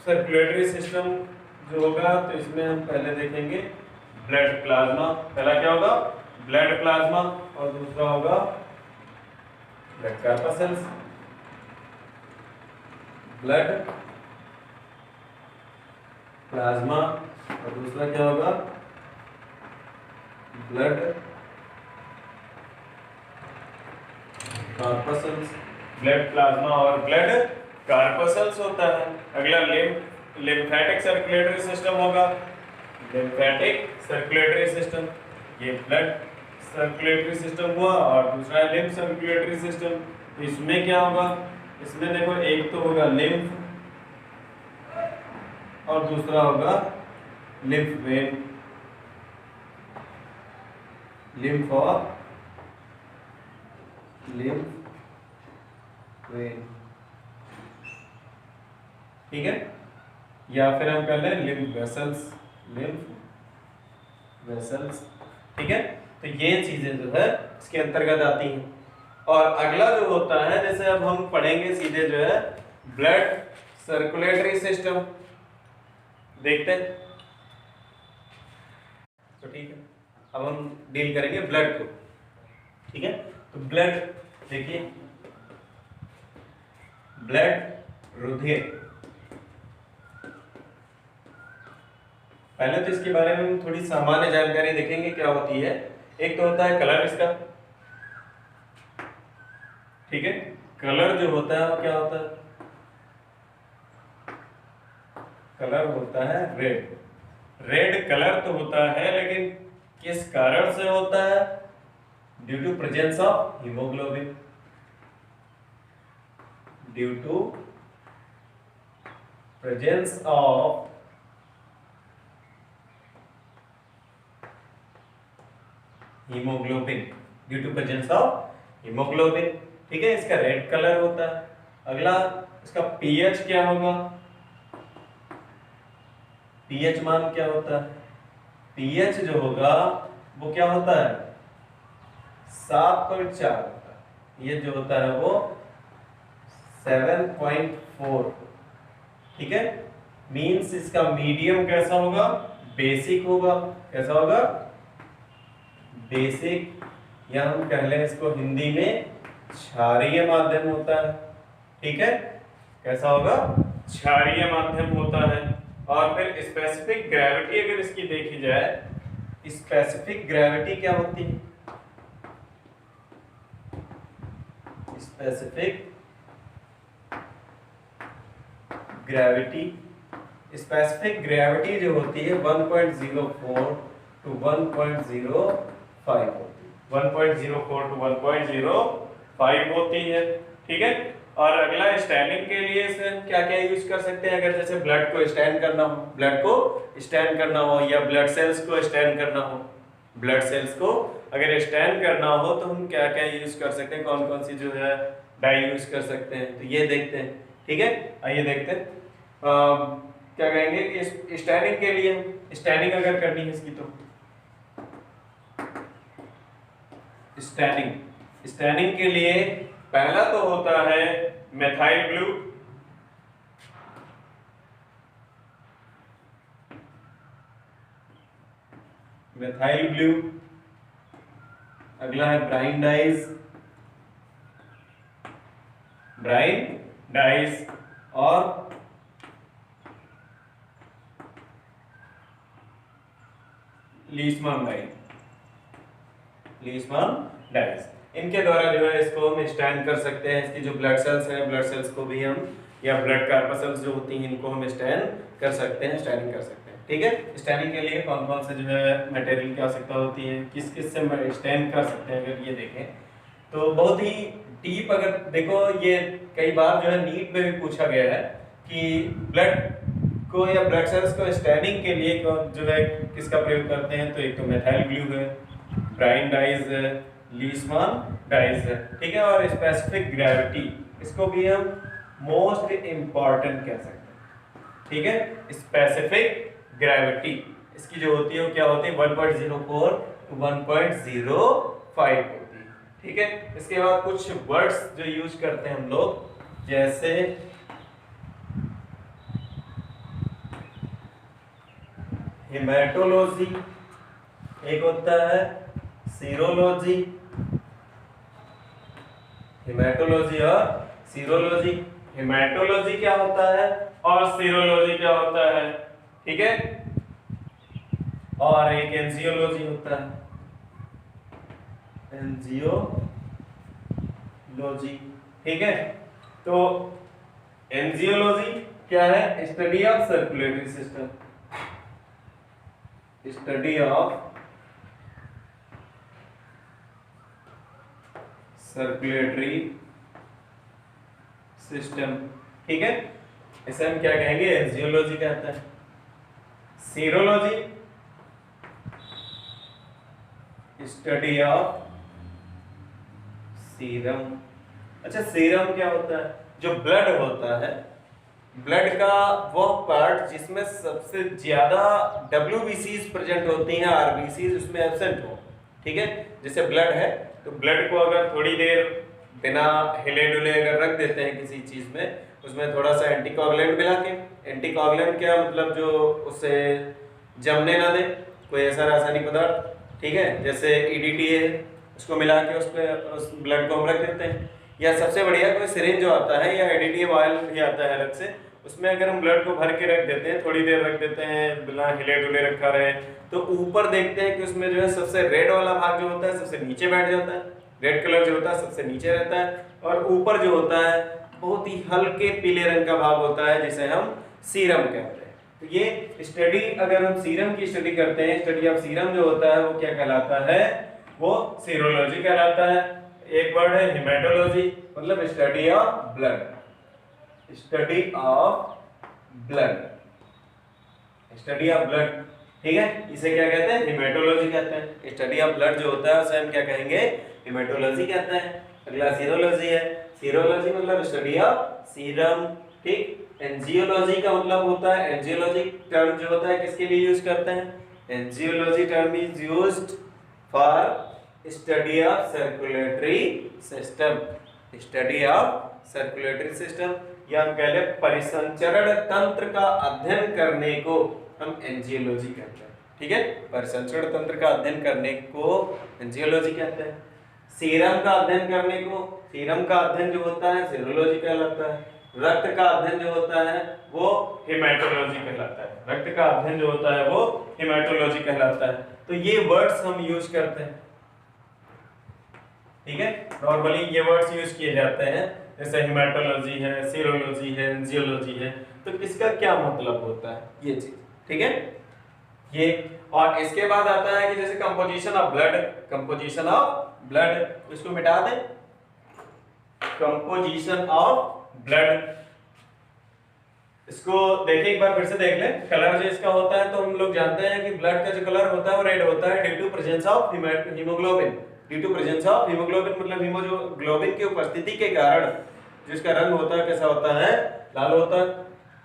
Speaker 1: सर्कुलेटरी सिस्टम जो होगा तो इसमें हम पहले देखेंगे ब्लड प्लाज्मा। पहला क्या होगा, ब्लड प्लाज्मा, और दूसरा होगा ब्लड कॉर्पस्कल्स, ब्लड प्लाज्मा, और दूसरा क्या होगा, ब्लड कॉर्पस्कल्स। ब्लड प्लाज्मा और ब्लड कॉर्पस्कल्स होता है। अगला लिम्फेटिक सर्कुलेटरी सिस्टम होगा, लिम्फेटिक सर्कुलेटरी सिस्टम। ये ब्लड सर्कुलेटरी सिस्टम हुआ, और दूसरा है लिम्फ सर्कुलेटरी सिस्टम। इसमें क्या होगा, इसमें देखो एक तो होगा लिम्फ और दूसरा होगा लिम्फ वेन, लिम्फ और लिम्फ वेन, ठीक है, या फिर हम कर लें लिम्फ वेसल्स, लिम्फ वेसल्स, ठीक है। तो ये चीजें जो है इसके अंतर्गत आती हैं। और अगला जो होता है, जैसे अब हम पढ़ेंगे सीधे जो है ब्लड सर्कुलेटरी सिस्टम, देखते हैं। तो ठीक है, अब हम डील करेंगे ब्लड को, ठीक है। तो ब्लड देखिए, ब्लड रुधिर, पहले तो इसके बारे में हम थोड़ी सामान्य जानकारी देखेंगे क्या होती है। एक तो होता है कलर इसका, ठीक है। कलर जो होता है वो क्या होता है, कलर होता है रेड। रेड कलर तो होता है, लेकिन किस कारण से होता है? Due to presence of haemoglobin, due to presence of haemoglobin, due to presence of haemoglobin, ठीक है। इसका रेड कलर होता है। अगला इसका पीएच क्या होगा, पीएच मान क्या होता है? पीएच जो होगा वो क्या होता है, 7.4 होता है। ये जो होता है वो 7.4, ठीक है। मींस इसका मीडियम कैसा होगा, बेसिक होगा। कैसा होगा, बेसिक, या हम कह लें इसको हिंदी में क्षारीय माध्यम होता है, ठीक है। कैसा होगा, क्षारीय माध्यम होता है। और फिर स्पेसिफिक ग्रेविटी अगर इसकी देखी जाए, स्पेसिफिक ग्रेविटी क्या होती है? स्पेसिफिक ग्रेविटी, स्पेसिफिक ग्रेविटी जो होती है 1.04 टू 1.05 होती है, 1.04 टू 1.05 होती है, ठीक है। और अगला स्टैनिंग के लिए से क्या क्या यूज कर सकते हैं? अगर जैसे ब्लड को स्टैन करना हो, ब्लड को स्टैन करना हो, या ब्लड सेल्स को स्टैन करना हो, ब्लड सेल्स को अगर स्टैन करना हो तो हम क्या क्या यूज कर सकते हैं, कौन कौन सी जो है डाई यूज कर सकते हैं, तो ये देखते हैं, ठीक है। आइए देखते हैं क्या कहेंगे इस स्टैनिंग के लिए। स्टैनिंग अगर करनी है इसकी, तो स्टैनिंग, स्टैनिंग के लिए पहला तो होता है मेथाइल ब्लू, मेथाइल ब्लू। अगला है ब्राइन डाइज, ब्राइन डाइज, और लीसमान डाइज, लीसमान डाइज। इनके द्वारा जो है इसको हम स्टैन कर सकते हैं। इसकी जो ब्लड सेल्स हैं, ब्लड सेल्स को भी हम, या ब्लड कार्पसल्स जो होती हैं, इनको हम स्टैन कर सकते हैं, स्टैनिंग कर सकते हैं, ठीक है। स्टैनिंग के लिए कौन कौन से जो है मटेरियल की आवश्यकता होती है, किस किस से स्टैन कर सकते हैं, अगर ये देखें तो बहुत ही डीप। अगर देखो, ये कई बार जो है नीट में भी पूछा गया है कि ब्लड को या ब्लड सेल्स को स्टैनिंग के लिए जो है किसका प्रयोग करते हैं, तो एक तो मेथाइल ब्लू है, ब्राइन डाइज है, लीसमान डाइज है, ठीक है। और स्पेसिफिक ग्रेविटी, इसको भी हम मोस्ट इंपॉर्टेंट कह सकते हैं, ठीक है। स्पेसिफिक ग्रेविटी इसकी जो होती है वो क्या होती है, 1.04 टू 1.05 होती है, ठीक है। इसके बाद कुछ वर्ड्स जो यूज करते हैं हम लोग, जैसे हेमेटोलॉजी, एक होता है सीरोलॉजी, हेमेटोलॉजी और सीरोलॉजी। हेमेटोलॉजी क्या होता है और सीरोलॉजी क्या होता है, ठीक है। और एक एंजियोलॉजी होता है, एंजियोलॉजी, ठीक है। तो एंजियोलॉजी क्या है, study of circulatory system, study of circulatory system, ठीक है। इसे हम क्या कहेंगे, एंजियोलॉजी कहते हैं। Serology, study of serum. अच्छा, सीरम क्या होता है? जो ब्लड होता है, ब्लड का वो पार्ट जिसमें सबसे ज्यादा WBCs प्रेजेंट होती हैं, RBCs उसमें एब्सेंट हो। ठीक है, जैसे ब्लड है तो ब्लड को अगर थोड़ी देर बिना हिले डुले अगर रख देते हैं किसी चीज में, उसमें थोड़ा सा एंटीकोगुलेंट मिला के, एंटीकोगुलेंट क्या मतलब जो उसे जमने ना दे, कोई ऐसा रासायनिक पदार्थ, ठीक है, जैसे EDTA है, उसको मिला के उस पे उस ब्लड को हम रख देते हैं। या सबसे बढ़िया कोई सिरिंज जो आता है या एडिटिव ऑयल भी आता है अलग से, उसमें अगर हम ब्लड को भर के रख देते हैं, थोड़ी देर रख देते हैं बिना हिले डुले रखा रहे, तो ऊपर देखते हैं कि उसमें जो है सबसे रेड वाला भाग जो होता है सबसे नीचे बैठ जाता है, रेड कलर जो होता है सबसे नीचे रहता है, और ऊपर जो होता है बहुत ही हल्के पीले रंग का भाग होता है जिसे हम सीरम कहते हैं। तो ये स्टडी, अगर हम सीरम की स्टडी करते हैं, स्टडी ऑफ सीरम जो होता है वो क्या कहलाता है? वो सीरोलॉजी कहलाता है। एक वर्ड है हेमेटोलॉजी, मतलब study of blood, study of blood, study of blood, ठीक है, इसे क्या कहते हैं? हेमेटोलॉजी कहते हैं। स्टडी ऑफ ब्लड जो होता है उसे हम क्या कहेंगे? हेमेटोलॉजी कहते हैं। अगला सीरोलॉजी है। सीरोलॉजी मतलब स्टडी ऑफ सीरम, ठीक। एंजियोलॉजी का मतलब होता है, एंजियोलॉजी टर्म जो होता है किसके लिए यूज करते हैं? Angiology term is used for study of circulatory system, study of circulatory system, या हम कह ले परिसंचरण तंत्र का अध्ययन करने को हम एंजियोलॉजी कहते हैं। ठीक है, परिसंचरण तंत्र का अध्ययन करने को एंजियोलॉजी कहते हैं। सीरम का अध्ययन करने को, सीरम का अध्ययन जो होता है सीरोलॉजी कहलाता है। रक्त का अध्ययन जो होता है वो हेमेटोलॉजी कहलाता है। रक्त का अध्ययन जो होता है वो हेमेटोलॉजी कहलाता है। तो ये वर्ड्स हम यूज करते हैं, ठीक है, नॉर्मली ये वर्ड्स यूज किए जाते हैं, जैसे हेमेटोलॉजी है, सीरोलॉजी है, एंजियोलॉजी है, तो किसका क्या मतलब होता है ये चीज, ठीक है ये। और इसके बाद आता है कि जैसे composition of blood, composition of blood, इसको मिटा दें, कंपोजिशन ऑफ ब्लड, इसको देखिए एक बार फिर से देख लें। कलर जो इसका होता है तो हम लोग जानते हैं कि ब्लड का जो कलर होता है वो रेड होता है due to presence of haemoglobin, due to presence of haemoglobin, मतलब हीमोग्लोबिन की उपस्थिति के कारण जो इसका रंग होता है कैसा होता है? लाल होता है।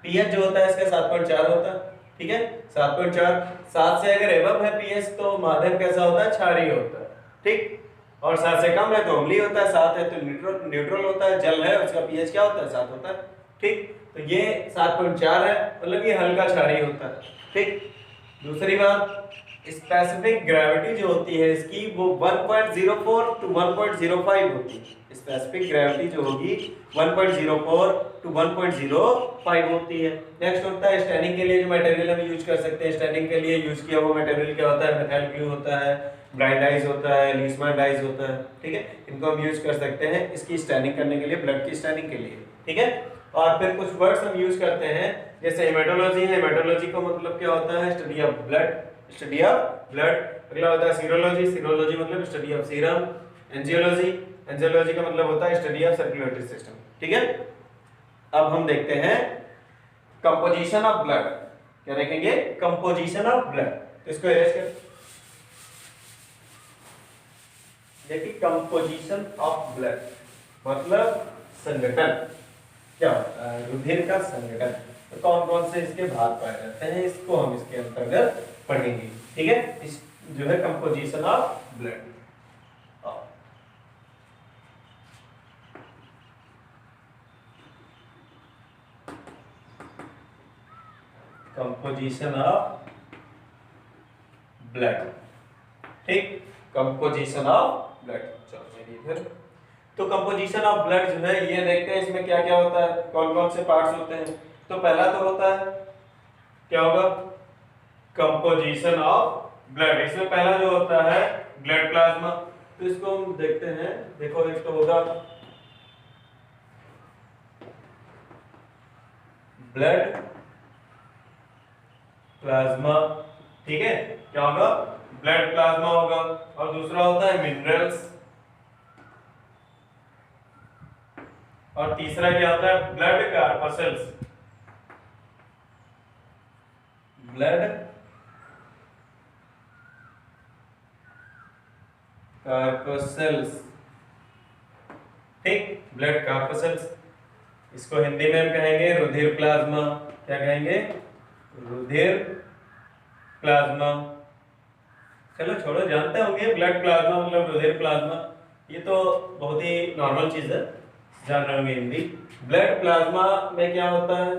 Speaker 1: पीएच जो होता है इसका 7.4 होता है, ठीक है, 7.4, 7 से अगर एबव है पीएच तो माध्यम कैसा होता है? क्षारीय होता है, ठीक, और 7 से कम है तो अम्लीय होता है, 7 है तो न्यूट्रल होता है, जल है उसका पीएच क्या होता है? 7 होता है, ठीक। तो ये 7.4 है, मतलब ये हल्का क्षारीय होता है, ठीक। दूसरी बात, स्पेसिफिक ग्रेविटी जो होती है इसकी वो 1.04 टू 1.05 होती है। स्पेसिफिक ग्रेविटी जो होगी 1.04 टू 1.05 होती है। नेक्स्ट होता है स्टैनिंग के लिए जो मटेरियल हम यूज कर सकते हैं। स्टैनिंग के लिए यूज किया हुआ मटेरियल क्या होता है? मिथाइल ब्लू होता है, ब्राइट डाइज होता है, लीसमैन डाइज होता है, ठीक है, इनको हम यूज कर सकते हैं इसकी स्टैनिंग करने के लिए, ब्लड की स्टैनिंग के लिए, ठीक है। और फिर कुछ वर्ड्स हम यूज करते हैं जैसे हेमेटोलॉजी है, हेमेटोलॉजी का मतलब क्या होता है? Study of blood, study of blood. अगला होता है सीरोलॉजी, सीरोलॉजी मतलब study of serum. Angiology, angiology का मतलब होता है स्टडी ऑफ सर्कुलेटरी सिस्टम, ठीक है। अब हम देखते हैं कंपोजिशन ऑफ ब्लड, क्या देखेंगे? कंपोजिशन ऑफ ब्लड, तो इसको इरेज कर देखिए। कंपोजिशन ऑफ ब्लड मतलब संगठन, क्या होता है? रुधिर का संगठन, तो कौन कौन से इसके भाग पाए जाते हैं इसको हम इसके अंतर्गत पढ़ेंगे, ठीक है। इस जो है composition of blood, composition of blood, ठीक, कंपोजिशन ऑफ ब्लड। चलो तो कंपोजिशन ऑफ ब्लड जो है ये देखते हैं इसमें क्या क्या होता है, कौन कौन से पार्ट्स होते हैं। तो पहला तो होता है क्या होगा? Composition of blood. इसमें पहला जो होता है ब्लड प्लाज्मा, तो इसको हम देखते हैं। देखो एक तो होगा ब्लड प्लाज्मा, ठीक है, क्या होगा? ब्लड प्लाज्मा होगा। और दूसरा होता है मिनरल्स, और तीसरा क्या होता है? ब्लड कार्पसल्स, ब्लड कार्पसल्स, ठीक, ब्लड कार्पसेल्स, इसको हिंदी में हम कहेंगे रुधिर प्लाज्मा। क्या कहेंगे? रुधिर प्लाज्मा। चलो छोड़ो, जानते होंगे ब्लड प्लाज्मा मतलब रुधिर प्लाज्मा, ये तो बहुत ही नॉर्मल चीज है, जान रहे होंगे हिंदी। ब्लड प्लाज्मा में क्या होता है?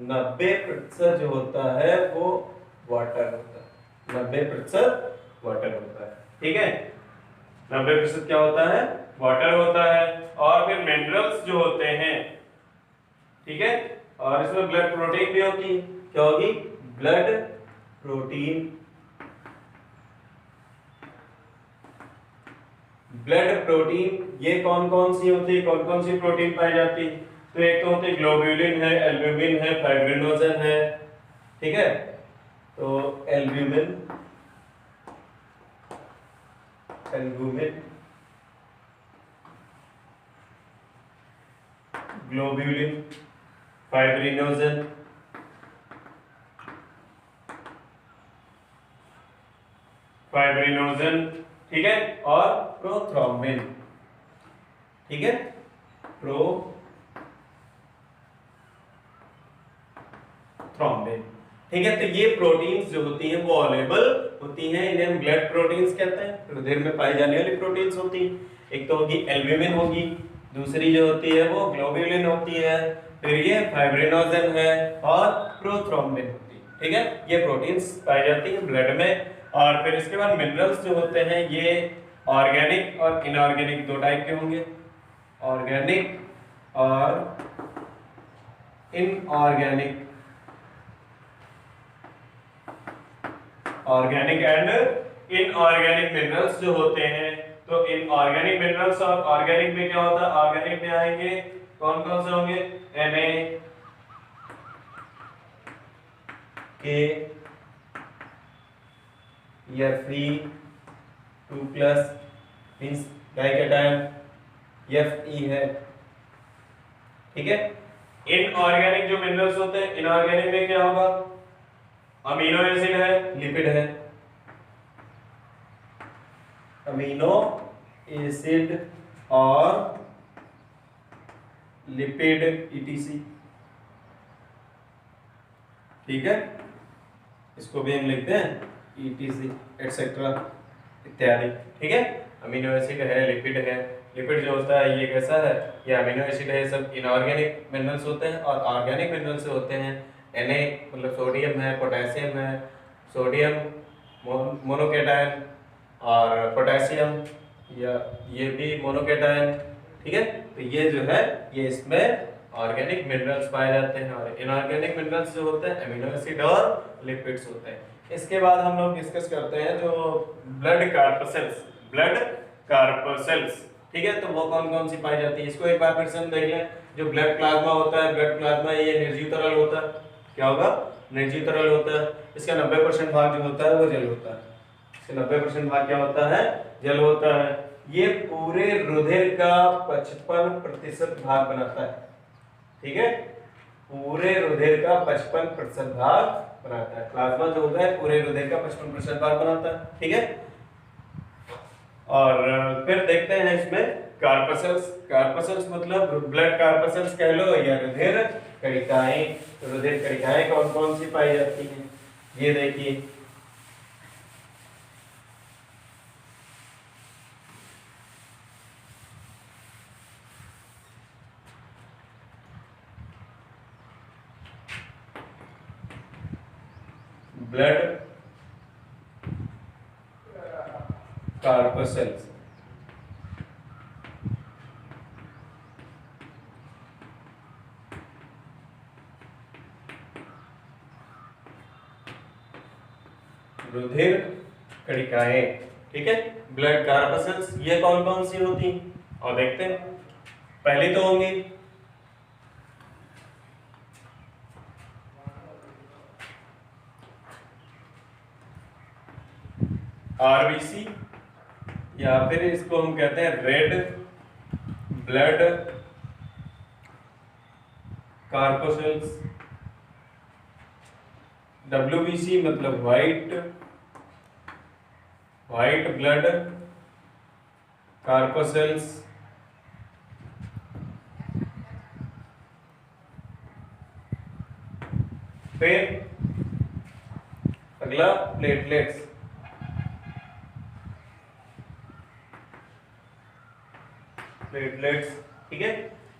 Speaker 1: 90% जो होता है वो वाटर होता है, 90% वाटर होता है। ठीक है, 90% क्या होता है? वाटर होता है। और फिर मिनरल्स जो होते हैं, ठीक है, और इसमें ब्लड प्रोटीन भी होती है। क्या होगी? Blood protein. ब्लड प्रोटीन ये कौन कौन सी होती है, कौन कौन सी प्रोटीन पाई जाती है? तो एक तो होती है ग्लोब्यूलिन है, एल्ब्यूमिन है, फाइब्रिनोजन है। ठीक है, तो albumin, albumin, globulin, fibrinogen, fibrinogen, ठीक है, और प्रोथ्रोम्बिन। ठीक है, प्रोथ्रोम्बिन। ठीक है, तो ये प्रोटीन्स जो होती हैं वो अवेलेबल होती हैं, इन्हें हम ब्लड प्रोटीन्स कहते हैं, रुधिर में पाई जाने वाली प्रोटीन्स होती हैं। एक तो होगी एल्ब्यूमिन होगी, दूसरी जो होती है वो ग्लोब्यूलिन होती है, फिर ये फाइब्रिनोजन है और प्रोथ्रोम्बिन होती है। ठीक है, ये प्रोटीन्स पाई जाती हैं ब्लड में। और फिर इसके बाद मिनरल्स जो होते हैं ये ऑर्गेनिक और इनऑर्गेनिक दो टाइप के होंगे, ऑर्गेनिक और inorganic, organic and inorganic minerals जो होते हैं। तो इनऑर्गेनिक मिनरल्स और ऑर्गेनिक में क्या होता है? ऑर्गेनिक में आएंगे कौन कौन से होंगे? Na, K, Fe2+ means dication, Fe है। ठीक है, इनऑर्गेनिक जो मिनरल्स होते हैं, इनऑर्गेनिक में क्या होगा? अमीनो एसिड है, लिपिड है, अमीनो एसिड और लिपिड ईटीसी। ठीक है, इसको भी हम लिखते हैं ईटीसी एटसेट्रा इत्यादि। ठीक है, अमीनो एसिड है, लिपिड है। लिपिड जो होता है ये कैसा है? ये अमीनो एसिड है, सब इनऑर्गेनिक मिनरल्स होते हैं। और ऑर्गेनिक मिनरल्स होते हैं Na मतलब सोडियम है, पोटेशियम है, सोडियम मोनोकेटायन और पोटेशियम या ये भी मोनोकेटायन। ठीक है, तो ये जो है ये इसमें ऑर्गेनिक मिनरल्स पाए जाते हैं। और इनऑर्गेनिक मिनरल्स जो होते हैं अमीनो एसिड और लिपिड्स होते हैं। इसके बाद हम लोग डिस्कस करते हैं जो ब्लड कार्पसेल्स, ब्लड कार्पसेल्स। ठीक है, तो वो कौन कौन सी पाई जाती है इसको एक बार फिर से हम देख लें। जो ब्लड प्लाज्मा होता है, ब्लड प्लाज्मा ये निर्जीव तरल होता है। क्या होगा? निर्जीव तरल होता है। इसका 90% भाग जो होता है वो जल होता है। इसका 90% भाग क्या होता है? जल होता है। ये पूरे रुधिर का 55% भाग बनाता है। ठीक है, पूरे रुधिर का 55% भाग बनाता है। प्लाज्मा जो होता है पूरे रुधिर का 55% भाग बनाता है। ठीक है, और फिर देखते हैं इसमें कार्पसेल्स। कार्पसेल्स मतलब ब्लड कार्पसेल्स कह लो या रुधिर कणिकाएं। तो रुधिर कणिकाएं कौन कौन सी पाई जाती हैं? ये देखिए, ब्लड कार्पसेल्स, रुधिर कणिकाएं। ठीक है, ब्लड कार्पसेल्स ये कौन कौन सी होती और देखते हैं। पहली तो होंगी आरबीसी या फिर इसको हम कहते हैं रेड ब्लड कार्पसेल्स। डब्ल्यूबीसी मतलब व्हाइट ब्लड कार्पसेल्स। फिर अगला प्लेटलेट्स। प्लेटलेट्स, ठीक है।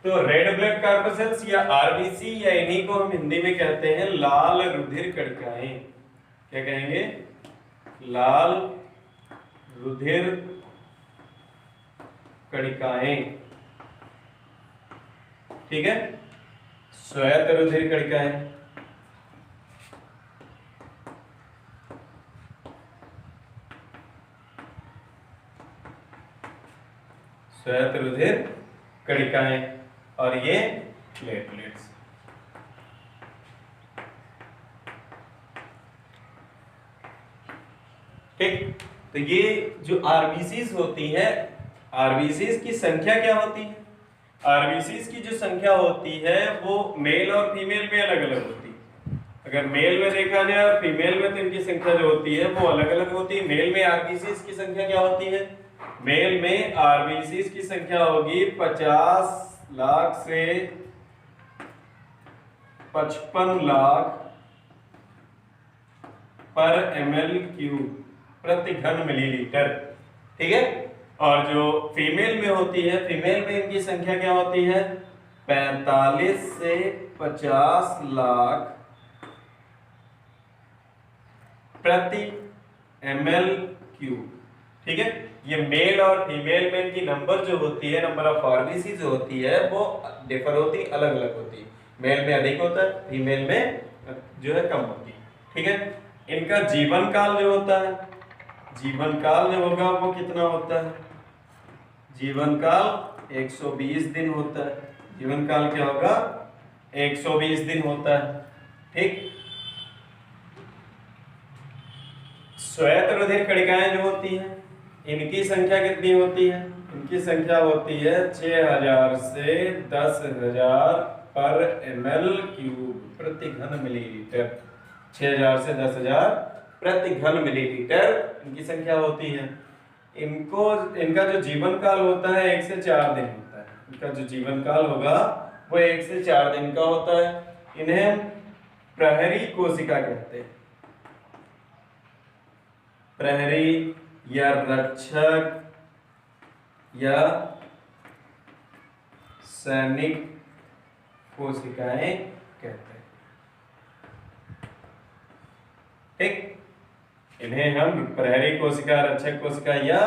Speaker 1: तो रेड ब्लड कॉर्पसेल्स या आरबीसी या इन्हीं को हम हिंदी में कहते हैं लाल रुधिर कणिकाएं। क्या कहेंगे? लाल रुधिर कणिकाएं, ठीक है। श्वेत रुधिर कणिकाएं, श्वेत रुधिर कणिकाएं, और ये प्लेटलेट्स। ठीक, तो ये जो आरबीसीज होती है, आरबीसीज की संख्या क्या होती है? आरबीसीज की जो संख्या होती है वो मेल और फीमेल में अलग अलग होती है। अगर मेल में देखा जाए और फीमेल में, तो इनकी संख्या जो होती है वो अलग अलग होती है। मेल में आरबीसीज की संख्या क्या होती है? मेल में आरबीसीज की संख्या होगी 50 लाख से 55 लाख पर ml³ प्रति घन मिलीलीटर, ठीक है। और जो फीमेल में होती है, फीमेल में इनकी संख्या क्या होती है? 45 से 50 लाख प्रति ml³, ठीक है। ये मेल और फीमेल में इनकी नंबर जो होती है, नंबर ऑफ आरबीसी जो होती है वो डिफर होती, अलग अलग होती है। मेल में अधिक होता है, फीमेल में जो है कम होती है, ठीक है। इनका जीवन काल जो होता है, जीवन काल जो होगा वो कितना होता है? जीवन काल 120 दिन होता है। जीवन काल क्या होगा? 120 दिन होता है, ठीक। श्वेत रुधिर कणिकाएं जो होती हैं, इनकी संख्या कितनी होती है? इनकी संख्या होती है 6000 से 10000 पर ml³ प्रति घन मिलीलीटर। 6000 से 10000 प्रति घन मिलीलीटर इनकी संख्या होती है। इनका जो जीवन काल होता है 1 से 4 दिन होता है। इनका जो जीवन काल होगा वो 1 से 4 दिन का होता है। इन्हें प्रहरी कोशिका कहते हैं। प्रहरी या रक्षक या सैनिक कोशिकाएं कहते हैं, ठीक। इन्हें हम प्रहरी कोशिका, रक्षक कोशिका या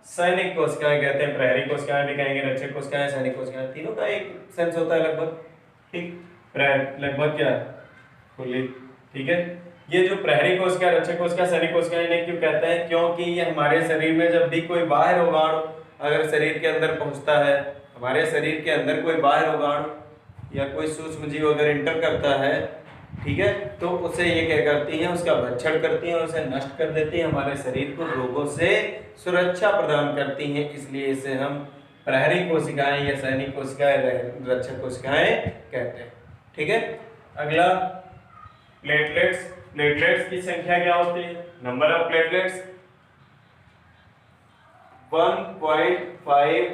Speaker 1: सैनिक कोशिकाएं कहते हैं। प्रहरी कोशिकाएं भी कहेंगे, रक्षक कोशिकाएं, सैनिक कोशिकाएं, तीनों का एक सेंस होता है लगभग, ठीक। लगभग क्या खुली, ठीक है। ये जो प्रहरी कोशिका, रक्षक कोशिका, सैनिक कोशिका इन्हें क्यों कहते हैं? क्योंकि ये हमारे शरीर में जब भी कोई बाहर रोगाणु अगर शरीर के अंदर पहुंचता है, हमारे शरीर के अंदर कोई बाहर रोगाणु या कोई सूक्ष्म जीव अगर इंटर करता है, ठीक है, तो उसे ये क्या करती हैं? उसका भक्षण करती हैं और उसे नष्ट कर देती हैं, हमारे शरीर को रोगों से सुरक्षा प्रदान करती हैं। इसलिए इसे हम प्रहरी कोशिकाएं या सैनिक कोशिकाएं, रक्षक कोशिकाएं कहते हैं, ठीक है। अगला प्लेटलेट्स। प्लेटलेट्स की संख्या क्या होती है? Number of platelets 1.5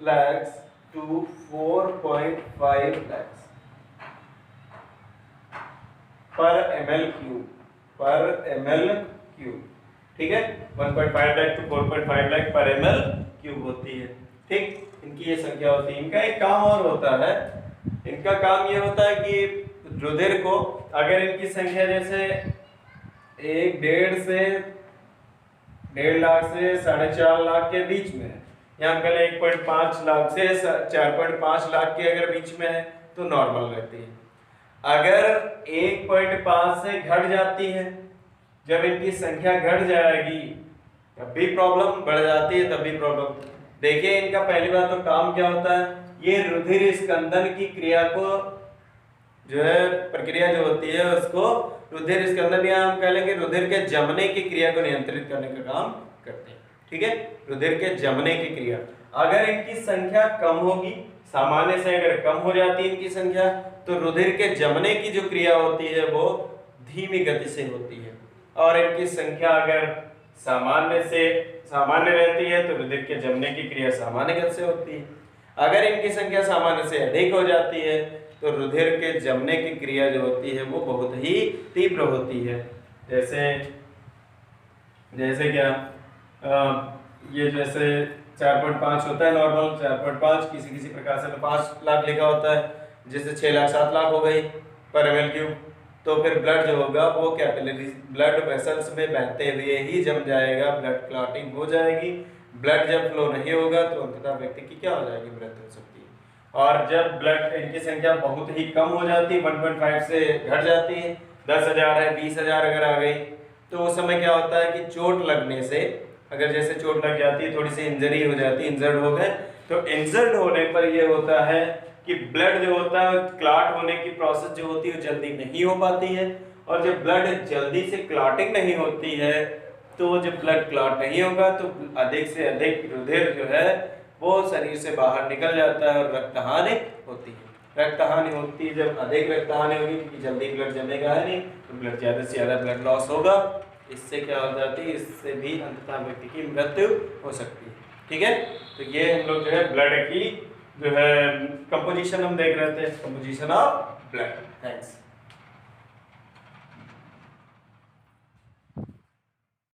Speaker 1: lakhs to 4.5 lakhs पर ml³, पर ml³, ठीक है। 1.5 लाख to 4.5 लाख पर ml³ होती है, ठीक। इनकी ये संख्या होती है। इनका एक काम और होता है, इनका काम ये होता है कि रुधिर को, अगर इनकी संख्या जैसे 1.5 लाख से 4.5 लाख के बीच में है, या हम कहें 1.5 लाख से 4.5 लाख के अगर बीच में है तो नॉर्मल रहती है। अगर 1.5 से घट जाती है, जब इनकी संख्या घट जाएगी तब भी प्रॉब्लम, बढ़ जाती है तब भी प्रॉब्लम। देखिए इनका पहली बात तो काम क्या होता है? ये रुधिर स्कंदन की क्रिया को जो है, प्रक्रिया जो होती है उसको रुधिर स्कंदन, या हम कह लेंगे रुधिर के जमने की क्रिया को नियंत्रित करने का काम करते हैं, ठीक है। रुधिर के जमने की क्रिया, अगर इनकी संख्या कम होगी, सामान्य से अगर कम हो जाती है इनकी संख्या, तो रुधिर के जमने की जो क्रिया होती है वो धीमी गति से होती है। और इनकी संख्या अगर सामान्य रहती है तो रुधिर के जमने की क्रिया सामान्य गति से होती है। अगर इनकी संख्या सामान्य से अधिक हो जाती है तो रुधिर के जमने की क्रिया जो होती है वो बहुत ही तीव्र होती है। जैसे जैसे क्या ये जैसे 4.5 होता है नॉर्मल, 4.5 किसी किसी प्रकाशन में 5 लाख लिखा होता है, जैसे 6 लाख 7 लाख हो गई पर ml3। तो फिर ब्लड जो होगा वो कैपिलरी ब्लड वेसल्स में बहते हुए ही जम जाएगा, ब्लड क्लॉटिंग हो जाएगी। ब्लड जब फ्लो नहीं होगा तो अंततः व्यक्ति की क्या हो जाएगी, मृत्यु हो सकती है। और जब ब्लड इनकी संख्या बहुत ही कम हो जाती है, 1.5 से घट जाती है, 10,000 है, 20,000 अगर आ गई, तो उस समय क्या होता है कि चोट लगने से, अगर जैसे चोट लग जाती है, थोड़ी सी इंजरी हो जाती है, इंजर्ड हो गए, तो इंजर्ड होने पर ये होता है कि ब्लड जो होता है क्लॉट होने की प्रोसेस जो होती है जल्दी नहीं हो पाती है। और जब ब्लड जल्दी से क्लॉटिंग नहीं होती है, तो जब ब्लड क्लॉट नहीं होगा तो अधिक से अधिक रुधिर जो है वो शरीर से बाहर निकल जाता है और रक्त हानि होती है। रक्त हानि होती है, जब अधिक रक्त हानि होगी क्योंकि जल्दी ब्लड जमेगा है नहीं, तो ब्लड ज़्यादा से ज़्यादा ब्लड लॉस होगा। इससे क्या हो जाती है, इससे भी अंततः व्यक्ति की मृत्यु हो सकती है। ठीक है, तो ये हम लोग जो है ब्लड की जो है कंपोजिशन हम देख रहे थे, कंपोजिशन ऑफ ब्लड। थैंक्स।